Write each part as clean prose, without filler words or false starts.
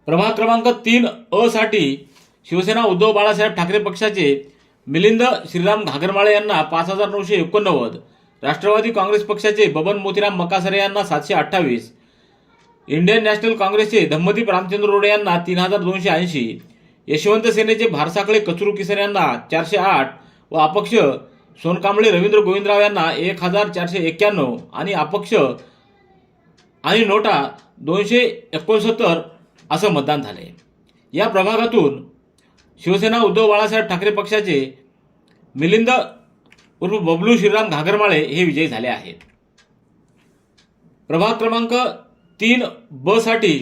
प्रभाग क्रमांक 3 साठी शिवसेना उद्धव बाळासाहेब ठाकरे पक्षाचे मिलिंद श्रीराम घागरमाळे यांना 5,989, राष्ट्रवादी काँग्रेस पक्षाचे बबन मोतीराम मकासरे यांना 728, इंडियन नॅशनल काँग्रेसचे धम्मदीप रामचंद्र रोडे यांना 3,280, यशवंत सेनेचे भारसाखळे कचरू किसन यांना 408 व अपक्ष सोनकांबळे रवींद्र गोविंदराव यांना 1,491 आणि अपक्ष आणि नोटा 269 असं मतदान झाले। या प्रभागातून शिवसेना उद्धव बाळासाहेब ठाकरे पक्षाचे मिलिंद उर्फ बबलू श्रीराम घागरमाळे हे विजयी झाले आहेत। प्रभाग क्रमांक 3 साठी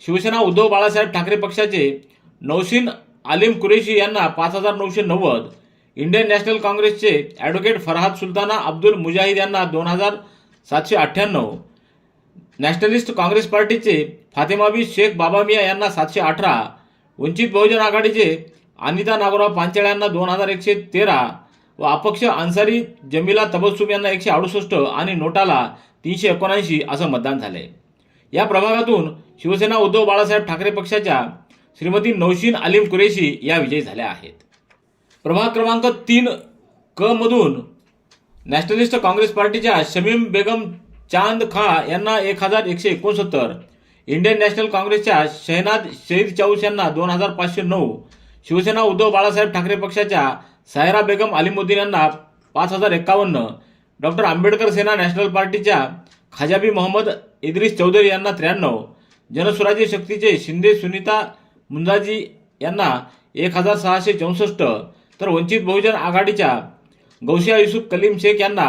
शिवसेना उद्धव बाळासाहेब ठाकरे पक्षाचे नौशीन आलिम कुरेशी यांना 5,990, इंडियन नॅशनल काँग्रेसचे ॲडव्होकेट फरहाद सुलताना अब्दुल मुजाहिद यांना 2,798, नॅशनलिस्ट काँग्रेस पार्टीचे फातेमाबी शेख बाबा मिया यांना 718, वंचित बहुजन आघाडीचे अनिता नागोराव पांचाळ यांना 2,113 व अपक्ष अन्सारी जमीला तबस्सुम यांना 168 आणि नोटाला 379 असं मतदान झाले। या प्रभागातून शिवसेना उद्धव बाळासाहेब ठाकरे पक्षाच्या श्रीमती नौशीन आलिम कुरेशी या विजयी झाल्या आहेत। प्रभाग क्रमांक 3 मधून नॅशनलिस्ट काँग्रेस पार्टीच्या शमीम बेगम चांद खा यांना 1,169, इंडियन नॅशनल काँग्रेसच्या शहनाद शहीद चौस यांना 2,509, शिवसेना उद्धव बाळासाहेब ठाकरे पक्षाच्या सायरा बेगम अलिमुद्दीन यांना 5,051, डॉक्टर आंबेडकर सेना नॅशनल पार्टीच्या खाजाबी मोहम्मद इद्रिस चौधरी यांना 93, जनस्वराज्य शक्तीचे शिंदे सुनीता मुंजाजी यांना 1,664, तर वंचित बहुजन आघाडीच्या गौसिया युसुफ कलीम शेख यांना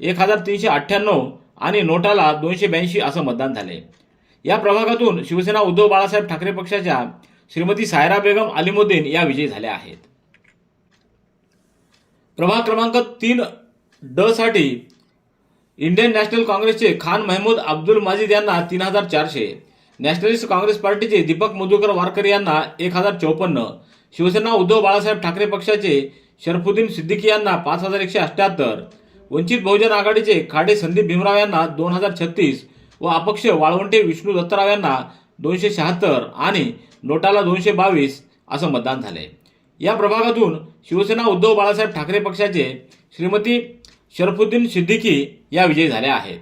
1,398 आणि नोटाला 282 असं मतदान झाले। या प्रभागातून शिवसेना उद्धव बाळासाहेब ठाकरे पक्षाच्या श्रीमती सायरा बेगम अलिमुद्दीन या विजयी झाल्या आहेत। प्रभाग क्रमांक 3 साठी इंडियन नॅशनल काँग्रेसचे खान महमूद अब्दुल माजिद यांना 3,400, नॅशनलिस्ट काँग्रेस पार्टीचे दीपक मधुकर वारकर यांना 1,054, शिवसेना उद्धव बाळासाहेब ठाकरे पक्षाचे शरफुद्दीन सिद्दीकी यांना 5,178, वंचित बहुजन आघाडीचे खाडे संदीप भीमराव यांना 2,036 व अपक्ष वाळवंटे विष्णू दत्तराव यांना 276 आणि नोटाला 222 असं मतदान झाले। या प्रभागातून शिवसेना उद्धव बाळासाहेब ठाकरे पक्षाचे श्रीमती शरफुद्दीन सिद्दीकी या विजयी झाल्या आहेत।